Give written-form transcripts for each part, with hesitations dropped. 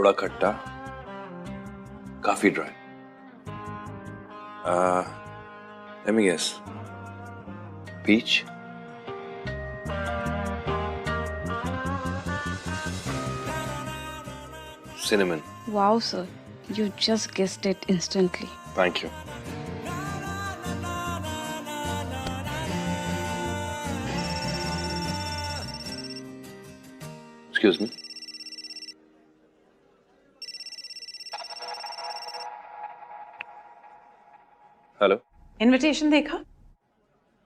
थोड़ा खट्टा, काफी dry. Let me guess. Peach? Cinnamon. Wow, sir. You just guessed it instantly. Thank you. Excuse me. Hello. Invitation देखा?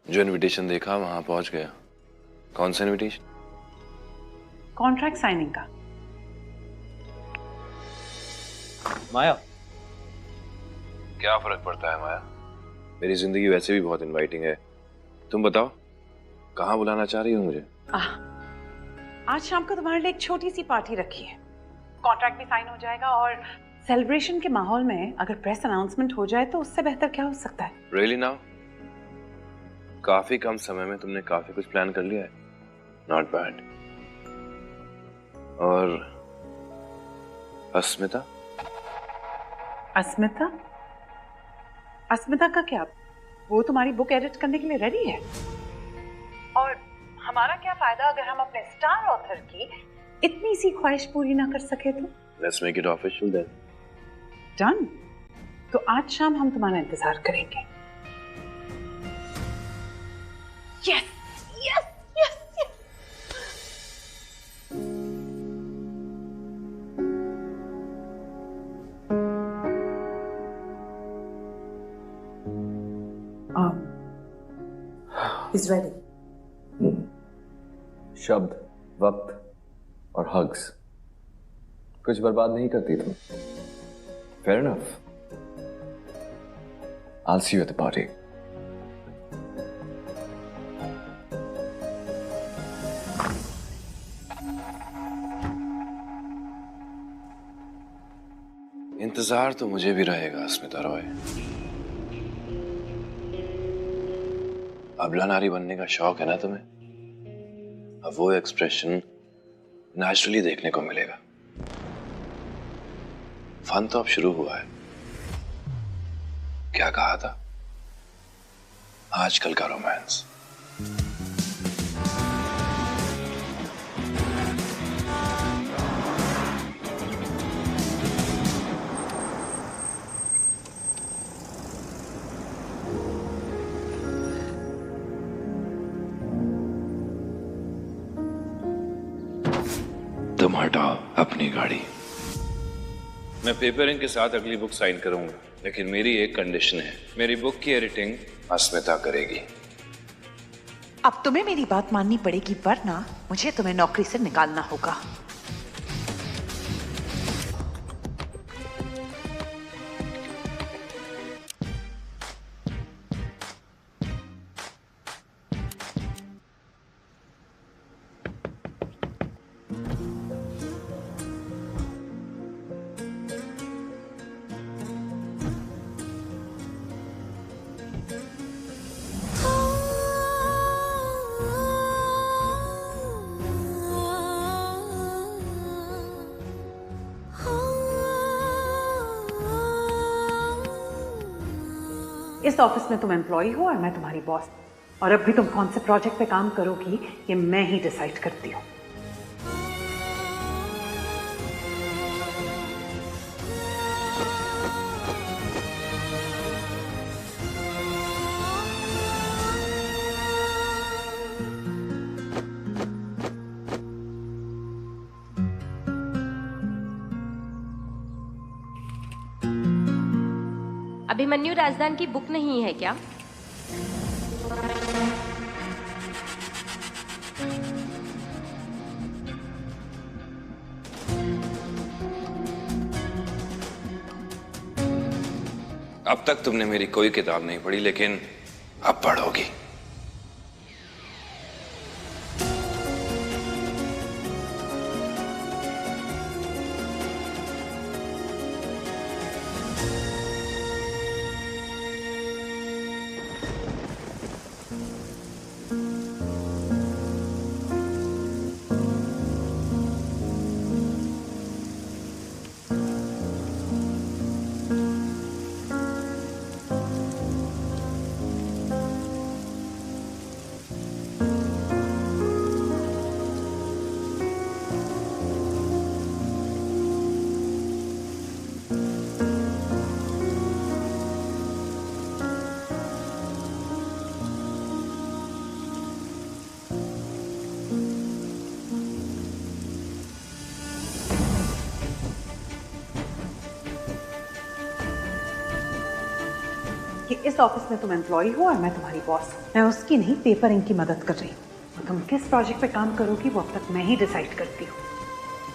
जो invitation देखा वहां पहुंच गया। कौन सा इनविटेशन? कॉन्ट्रैक्ट साइनिंग का। माया, क्या फर्क पड़ता है माया? मेरी जिंदगी वैसे भी बहुत इनवाइटिंग है। तुम बताओ कहाँ बुलाना चाह रही हो मुझे? आज शाम को तुम्हारे लिए एक छोटी सी पार्टी रखी है। कॉन्ट्रैक्ट भी साइन हो जाएगा और सेलिब्रेशन के माहौल में अगर प्रेस अनाउंसमेंट हो जाए तो उससे बेहतर क्या हो सकता है? Really now? काफी कम समय में तुमने काफी कुछ प्लान कर लिया है। Not bad. और अस्मिता? अस्मिता? अस्मिता का क्या? वो तुम्हारी बुक एडिट करने के लिए रेडी है। और हमारा क्या फायदा अगर हम अपने स्टार ऑथर की इतनी सी ख्वाहिश पूरी ना कर सके तो? Let's make it official then. Done. तो आज शाम हम तुम्हारा इंतजार करेंगे। Yes yes yes yes. He's ready. शब्द, वक्त और हग्स कुछ बर्बाद नहीं करती तुम। Fair enough. I'll see you at the party. इंतजार तो मुझे भी रहेगा अस्मिता रॉय। अबला नारी बनने का शौक है ना तुम्हें? अब वो एक्सप्रेशन नेचुरली देखने को मिलेगा। फन तो अब शुरू हुआ है। क्या कहा था? आजकल का रोमांस। तुम हटाओ अपनी गाड़ी। मैं पेपरिंग के साथ अगली बुक साइन करूंगा, लेकिन मेरी एक कंडीशन है। मेरी बुक की एडिटिंग अस्मिता करेगी। अब तुम्हें मेरी बात माननी पड़ेगी, वरना मुझे तुम्हें नौकरी से निकालना होगा। इस ऑफिस में तुम एम्प्लॉय हो और मैं तुम्हारी बॉस। और अब भी तुम कौन से प्रोजेक्ट पे काम करोगी ये मैं ही डिसाइड करती हूँ। अभिमन्यु राजदान की बुक नहीं है क्या? अब तक तुमने मेरी कोई किताब नहीं पढ़ी, लेकिन अब पढ़ोगी। इस ऑफिस में तुम एम्प्लॉय हो और मैं तुम्हारी बॉस हूँ। मैं उसकी नहीं, पेपर इंक की मदद कर रही हूँ। और तुम किस प्रोजेक्ट पे काम करोगी वो अब तक मैं ही डिसाइड करती हूँ,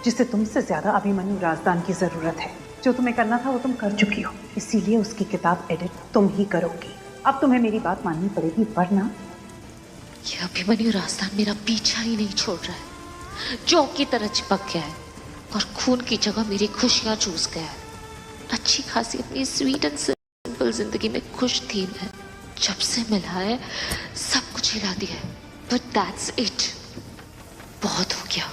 जिससे तुमसे ज्यादा अभिमन्यु राजदान की जरूरत है। जो तुम्हें करना था वो तुम कर चुकी हो, इसीलिए उसकी किताब एडिट तुम ही करोगी। अब तुम्हें मेरी बात माननी पड़ेगी, वरना ये अभिमन्यु राजदान मेरा पीछा ही नहीं छोड़ रहा है, जॉब की तरह चिपक गया है और खून की जगह मेरी खुशियां चूस गया है। अच्छी खासी अपनी स्वीट एंड सिंपल जिंदगी में खुश थी मैं, जब से मिला है सब कुछ हिला दिया है। बट दैट्स इट, बहुत हो गया।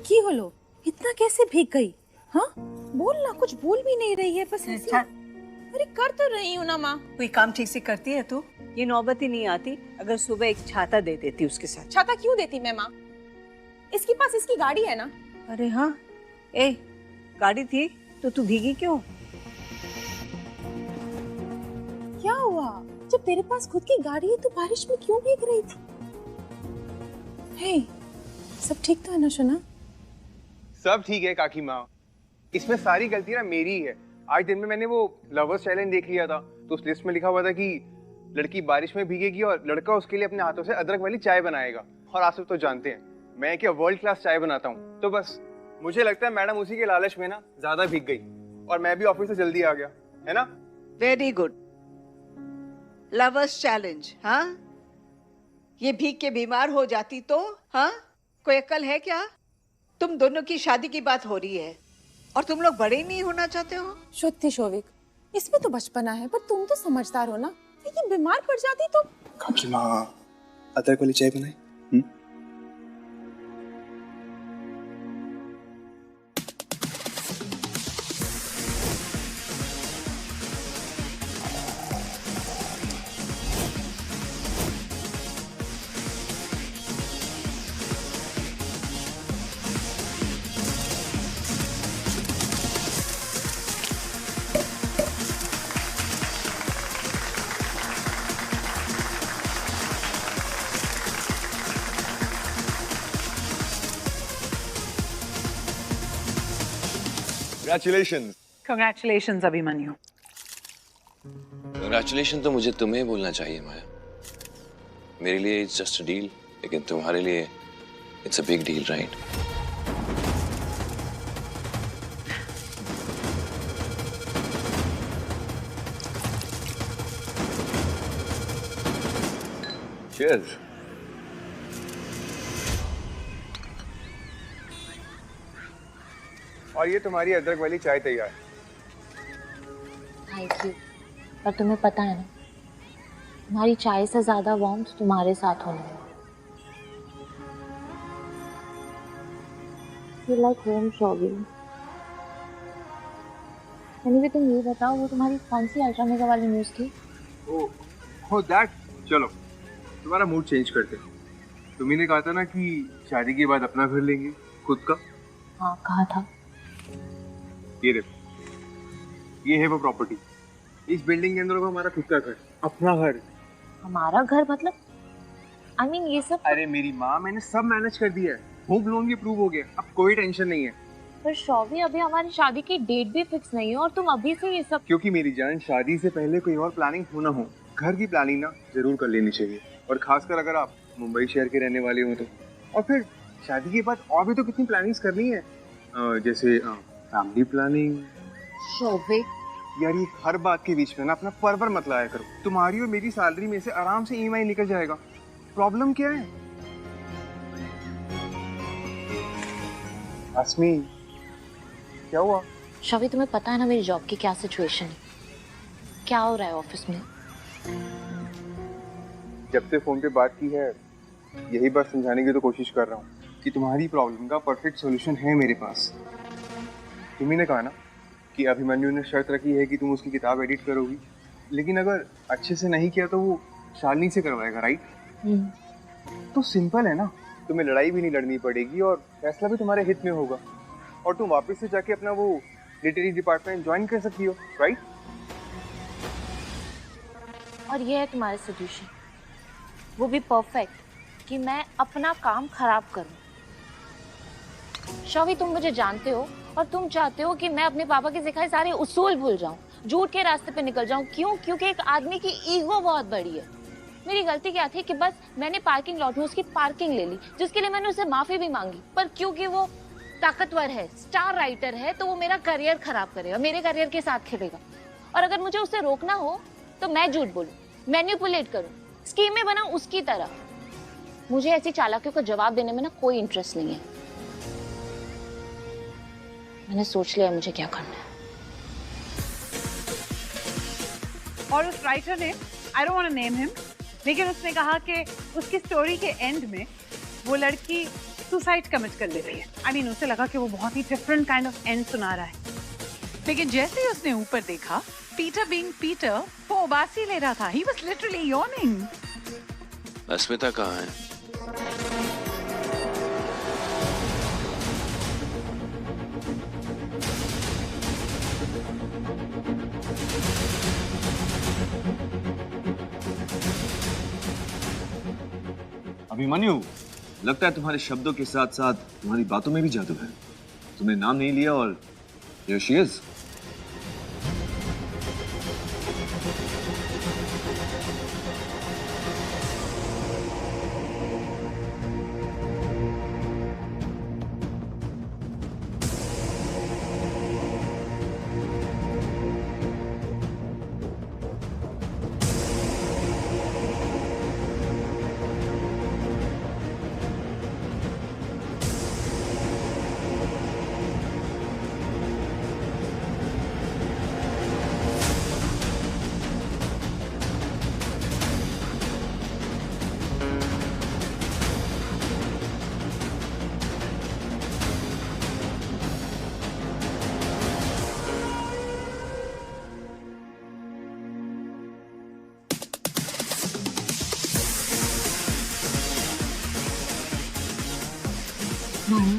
की होलो इतना कैसे भीग गई? हाँ बोल ना, कुछ बोल भी नहीं रही है, बस ऐसे। अरे कर तो रही हूँ ना माँ। कोई काम ठीक से करती है तू? ये नौबत ही नहीं आती अगर सुबह एक छाता दे देती उसके साथ। छाता क्यों देती मैं माँ? इसके पास इसकी गाड़ी है ना। अरे हाँ, ए गाड़ी थी तो तू भीगी क्यों? क्या हुआ? जब तेरे पास खुद की गाड़ी है तो बारिश में क्यों भीग रही थी? हे, सब ठीक तो है ना शना? सब ठीक है काकी माँ, इसमें सारी गलती ना मेरी है। आज दिन में मैंने वो लवर्स चैलेंज देख लिया था, तो उस लिस्ट में लिखा हुआ था कि लड़की बारिश में भीगेगी और लड़का उसके लिए अपने हाथों से अदरक वाली चाय बनाएगा। और आप सब तो जानते हैं मैं क्या वर्ल्ड क्लास चाय बनाता हूँ। तो बस मुझे लगता है मैडम उसी के लालच में ना ज्यादा भीग गई और मैं भी ऑफिस से जल्दी आ गया, है ना? Very good. लवर्स चैलेंज, हाँ? ये भीग के बीमार हो जाती तो? हाँ, कोई अक्ल है क्या? तुम दोनों की शादी की बात हो रही है और तुम लोग बड़े ही नहीं होना चाहते हो? शुद्धि शोविक, इसमें तो बचपना है, पर तुम तो समझदार हो ना। ये बीमार पड़ जाती तो? काकी माँ अदरक वाली चाय बनाई। Congratulations. Congratulations अभिमन्यु। Congratulations तो मुझे तुम्हें बोलना चाहिए माया। मेरे लिए it's just a deal, लेकिन तुम्हारे लिए it's a big deal, right? Cheers. और ये तुम्हारी अदरक वाली चाय तैयार। Thank you. पर तुम्हें पता है ना, तुम्हारी चाय से ज्यादा वार्मथ तुम्हारे साथ होने वाला। You like home, शोभी। एनीवे तुम ये बताओ, वो तुम्हारी कौन सी अल्ट्रा मेगा वाली न्यूज़ थी? Oh that. चलो तुम्हारा मूड चेंज करते। तुम्ही ने कहा था ना कि शादी के बाद अपना घर लेंगे खुद का। हाँ कहा था। ये देखो, ये है वो प्रॉपर्टी। इस बिल्डिंग के अंदर होगा हमारा खुद का घर, अपना घर। हमारा घर मतलब? I mean ये सब? अरे मेरी माँ, मैंने सब मैनेज कर दिया है। होम लोन भी अप्रूव हो गया, अब कोई टेंशन नहीं है। पर शौवी, अभी हमारी शादी की डेट भी फिक्स नहीं है और तुम अभी से ये सब। क्योंकि मेरी जान, शादी से पहले कोई और प्लानिंग हो ना हो, घर की प्लानिंग ना जरूर कर लेनी चाहिए। और खासकर अगर आप मुंबई शहर के रहने वाले हो तो। और फिर शादी के बाद और भी तो कितनी प्लानिंग्स करनी है, जैसे फैमिली प्लानिंग। शौविक यार ये हर बात के बीच में ना अपना परवर मत लाया करो। तुम्हारी और मेरी सैलरी में से आराम से ईएमआई निकल जाएगा। प्रॉब्लम क्या है? अस्मी क्या हुआ? शौवी, तुम्हें पता है ना मेरी जॉब की क्या सिचुएशन है, क्या हो रहा है ऑफिस में? जब से फोन पे बात की है यही बात समझाने की तो कोशिश कर रहा हूँ कि तुम्हारी प्रॉब्लम का परफेक्ट सॉल्यूशन है मेरे पास। तुम्ही ने कहा ना कि अभिमन्यु ने शर्त रखी है कि तुम उसकी किताब एडिट करोगी, लेकिन अगर अच्छे से नहीं किया तो वो शालिनी से करवाएगा, राइट? तो सिंपल है ना, तुम्हें लड़ाई भी नहीं लड़नी पड़ेगी और फैसला भी तुम्हारे हित में होगा और तुम वापस से जाके अपना वो लिटरेरी डिपार्टमेंट ज्वाइन कर सकती हो, राइट? और ये है तुम्हारा सॉल्यूशन, वो भी परफेक्ट, कि मैं अपना काम खराब करूं। शौवी, तुम मुझे जानते हो और तुम चाहते हो कि मैं अपने पापा के सिखाए सारे उसूल भूल जाऊं, झूठ के रास्ते पे निकल जाऊं। क्यों? क्योंकि एक आदमी की ईगो बहुत बड़ी है। मेरी गलती क्या थी कि बस मैंने पार्किंग लॉट में उसकी पार्किंग ले ली, जिसके लिए मैंने उससे माफी भी मांगी। पर क्योंकि वो ताकतवर है, स्टार राइटर है, तो वो मेरा करियर खराब करेगा, मेरे करियर के साथ खेलेगा। और अगर मुझे उसे रोकना हो तो मैं झूठ बोलूं, मैनिपुलेट करूं, स्कीमें बनाऊं उसकी तरह। मुझे ऐसी चालाकियों का जवाब देने में ना कोई इंटरेस्ट नहीं है। मैंने सोच लिया मुझे क्या करना है। और उस राइटर ने, I don't want to name him, लेकिन उसने कहा कि उसकी स्टोरी के एंड में वो लड़की सुसाइड कमिट कर लेती है। आई मीन उसे लगा कि वो बहुत ही डिफरेंट काइंड ऑफ एंड सुना रहा है। लेकिन जैसे ही उसने ऊपर देखा, पीटर बीइंग पीटर, वो उबासी ले रहा था। He was literally yawning. Asmita कहाँ है? अभिमन्यु, लगता है तुम्हारे शब्दों के साथ साथ तुम्हारी बातों में भी जादू है। तुमने नाम नहीं लिया और here she is.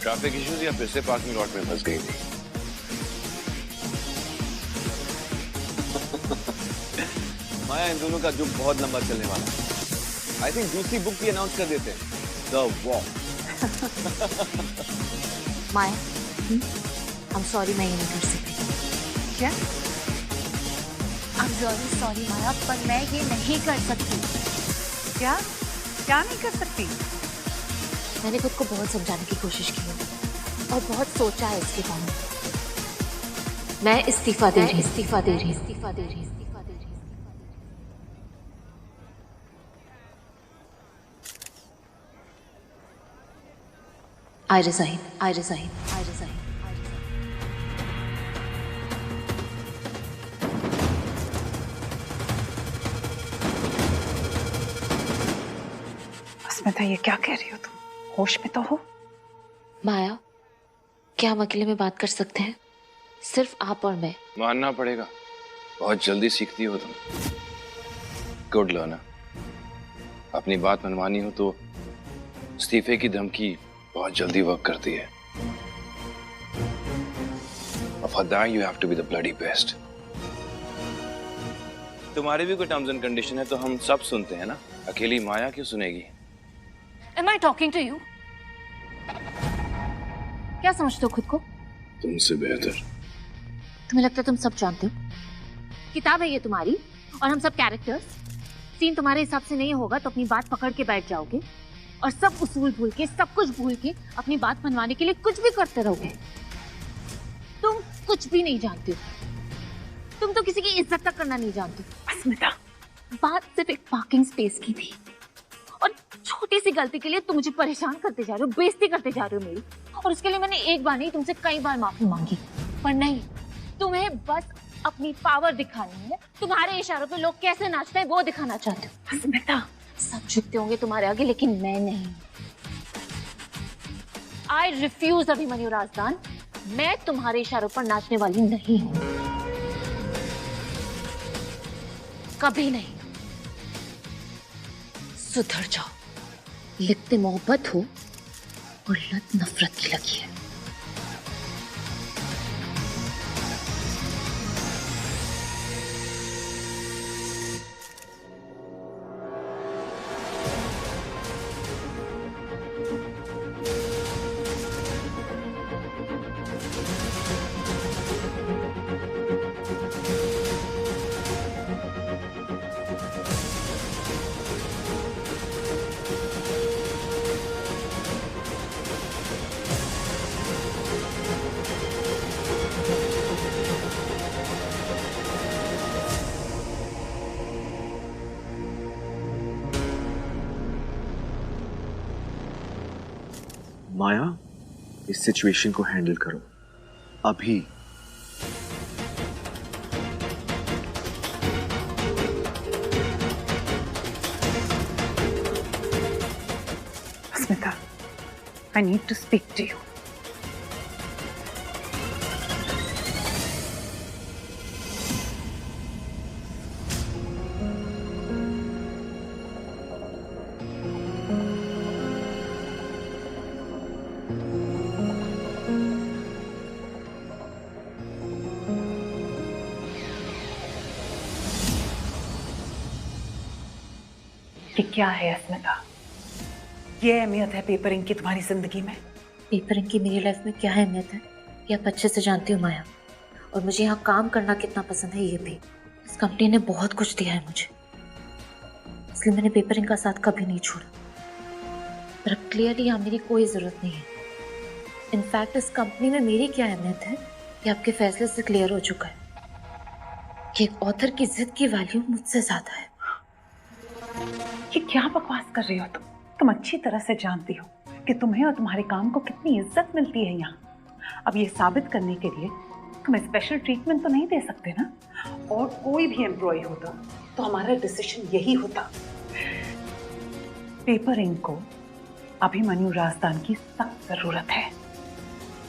Traffic issues या फिर से पार्किंग लॉट में फंस गई थी? माया, इन दोनों का जुग बहुत लंबा चलने वाला है। आई थिंक दूसरी बुक भी अनाउंस कर देते हैं, the walk. Maya, I'm sorry, मैं ये नहीं कर सकती। क्या? I'm really sorry माया, पर मैं ये नहीं कर सकती। क्या? क्या नहीं कर सकती? मैंने खुद को बहुत समझाने की कोशिश की है और बहुत सोचा है इसके बारे में। मैं इस्तीफा दे रही हूँ। I resign. अस्मिता, ये क्या कह रही हो तुम? होश में तो हो? माया, क्या हम अकेले में बात कर सकते हैं? सिर्फ आप और मैं। मानना पड़ेगा, बहुत जल्दी सीखती हो तुम। Good learner. अपनी बात मनवानी हो तो इस्तीफे की धमकी बहुत जल्दी वर्क करती है। For that you have to be the bloody best. तुम्हारे भी कोई टर्म्स एंड कंडीशन है तो हम सब सुनते हैं ना, अकेली माया क्यों सुनेगी? Am I talking to you? क्या समझते हो खुद को? तुमसे बेहतर। तुम्हें लगता है तुम सब जानते हो? किताब है ये तुम्हारी और हम सब कैरेक्टर्स। सीन तुम्हारे हिसाब से नहीं होगा तो अपनी बात पकड़ के बैठ जाओगे और सब उसूल भूल के, सब कुछ भूल के अपनी बात मनवाने के लिए कुछ भी करते रहोगे। तुम कुछ भी नहीं जानते हो। तुम तो किसी की इज्जत तक करना नहीं जानते। अस्मिता, बात सिर्फ एक पार्किंग स्पेस की थी और छोटी सी गलती के लिए तुम मुझे परेशान करते जा रहे हो, बेइज्जती करते जा रहे हो मेरी। और उसके लिए मैंने एक बार नहीं तुमसे कई बार माफी मांगी, पर नहीं, तुम्हें बस अपनी पावर दिखानी है। तुम्हारे इशारों पे लोग कैसे नाचते हैं वो दिखाना चाहते हो। अस्मिता, सब झुकते होंगे तुम्हारे आगे लेकिन मैं नहीं। आई रिफ्यूज अभिमन्यु राजदान, मैं तुम्हारे इशारों पर नाचने वाली नहीं हूं, कभी नहीं। सुधर जाओ, लिखते मोहब्बत हो और लत नफरत की लगी है। माया, इस सिचुएशन को हैंडल करो अभी। अस्मिता, I need to speak to you. कि क्या है अस्मिता, ये अहमियत है पेपर इंक की तुम्हारी जिंदगी में? पेपर इंक की मेरी लाइफ में क्या अहमियत है ये आप अच्छे से जानती हो माया, और मुझे यहाँ काम करना कितना पसंद है ये भी। इस कंपनी ने बहुत कुछ दिया है मुझे, इसलिए मैंने पेपर इंक का साथ कभी नहीं छोड़ा। पर अब क्लियरली यहाँ मेरी कोई ज़रूरत नहीं है। इनफैक्ट इस कंपनी में मेरी क्या अहमियत है ये आपके फैसले से क्लियर हो चुका है कि एक ऑथर की जिद की वैल्यू मुझसे ज़्यादा है। ये क्या बकवास कर रही हो तुम अच्छी तरह से जानती हो कि तुम्हें और तुम्हारे काम को कितनी इज्जत मिलती है यहाँ। अब ये साबित करने के लिए तुम स्पेशल ट्रीटमेंट तो नहीं दे सकते ना, और कोई भी एम्प्लॉय होता तो हमारा डिसीजन यही होता। पेपर इंक को अभिमन्यु राजदान की सख्त जरूरत है।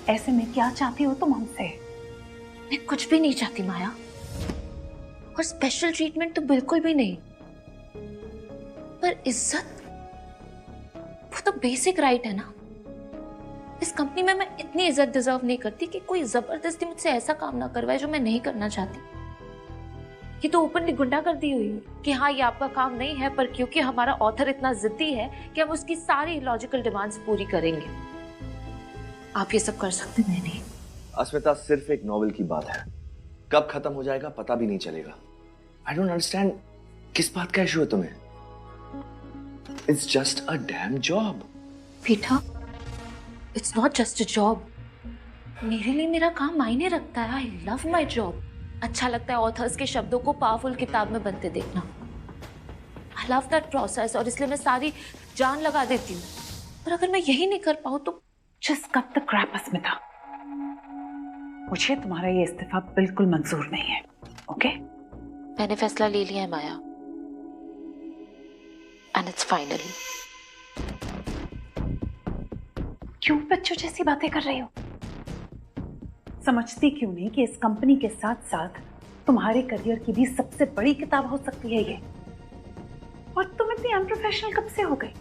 ऐसे में क्या चाहती हो तुम हमसे? मैं कुछ भी नहीं चाहती माया, और स्पेशल ट्रीटमेंट तो बिल्कुल भी नहीं, पर इज्जत वो तो बेसिक राइट है ना। इस कंपनी में मैं इतनी इज्जत डिजर्व नहीं करती कि कोई जबरदस्ती मुझसे ऐसा काम ना करवाए जो मैं नहीं करना चाहती। ये तो ओपनली गुंडागर्दी हुई कि हाँ ये आपका काम नहीं है, पर क्योंकि हमारा ऑथर इतना जिद्दी है कि हम उसकी सारी लॉजिकल डिमांड्स पूरी करेंगे। आप ये सब कर सकते, मैं नहीं। अस्मिता, सिर्फ एक नॉवेल की बात है, कब खत्म हो जाएगा पता भी नहीं चलेगा। आई डोंट अंडरस्टैंड, किस बात का इशू है तुम्हें? It's just a damn job. Peter, it's not just a job. मेरे लिए मेरा काम मायने रखता है। I love my job. अच्छा लगता है ऑथर्स के शब्दों को पावरफुल किताब में बनते देखना। I love that process, और इसलिए मैं सारी जान लगा देती हूँ। पर अगर मैं यही नहीं कर पाऊँ तो Just cut the crap, अस्मिता। मुझे तुम्हारा ये इस्तीफा बिल्कुल मंजूर नहीं है, ओके? मैंने फैसला ले लिया है माया, and it's finally. क्यों बच्चों जैसी बातें कर रही हो? समझती क्यों नहीं कि इस कंपनी के साथ साथ तुम्हारे करियर की भी सबसे बड़ी किताब हो सकती है ये? और तुम इतनी अनप्रोफेशनल कब से हो गई?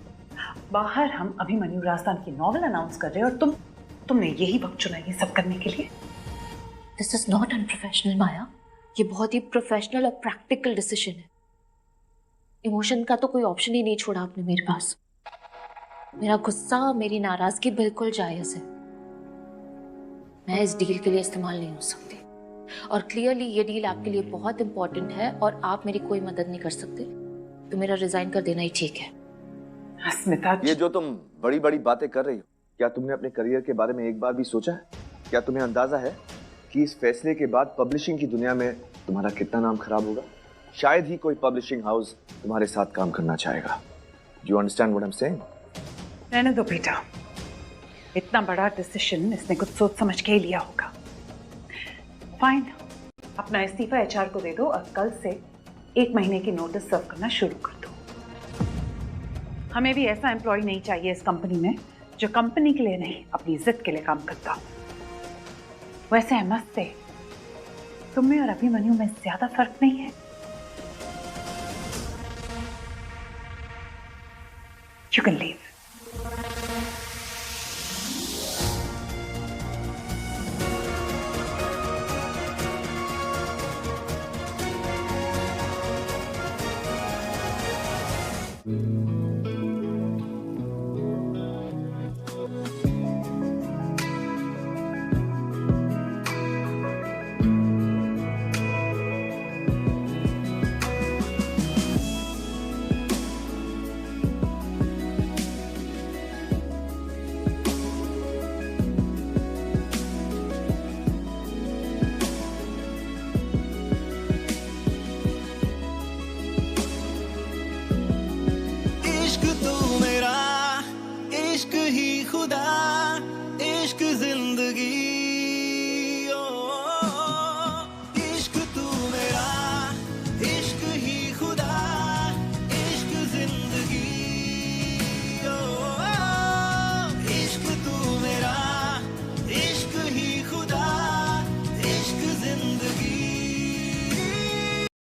बाहर हम अभिमन्यु राजदान की नॉवेल अनाउंस कर रहे हैं और तुमने यही वक्त चुना ये सब करने के लिए? This is not unprofessional माया, ये बहुत ही प्रोफेशनल और प्रैक्टिकल डिसीजन है। इमोशन का तो कोई ऑप्शन ही नहीं छोड़ा आपने मेरे पास। मेरा गुस्सा, मेरी नाराजगी बिल्कुल जायज है। मैं इस डील के लिए इस्तेमाल नहीं हो सकती, और क्लियरली ये डील आपके लिए बहुत इंपॉर्टेंट है और आप मेरी कोई मदद नहीं कर सकते, तो मेरा रिजाइन कर देना ही ठीक है। अस्मिता, ये जो तुम बड़ी बड़ी बातें कर रही हो, क्या तुमने अपने करियर के बारे में एक बार भी सोचा है? क्या तुम्हें अंदाजा है कि इस फैसले के बाद पब्लिशिंग की दुनिया में तुम्हारा कितना नाम खराब होगा? शायद ही कोई पब्लिशिंग हाउस तुम्हारे साथ काम करना चाहेगा। You understand what I'm saying? रहने दो बेटा, इतना बड़ा डिसीजन इसने कुछ सोच समझ के ही लिया होगा। फाइन, अपना इस्तीफा एचआर को दे दो और कल से 1 महीने की नोटिस सर्व करना शुरू कर दो। हमें भी ऐसा एम्प्लॉय नहीं चाहिए इस कंपनी में जो कंपनी के लिए नहीं, अपनी इज्जत के लिए काम करता। वैसे अहमद से तुम में और अभिमन्यु में ज्यादा फर्क नहीं है। You can leave.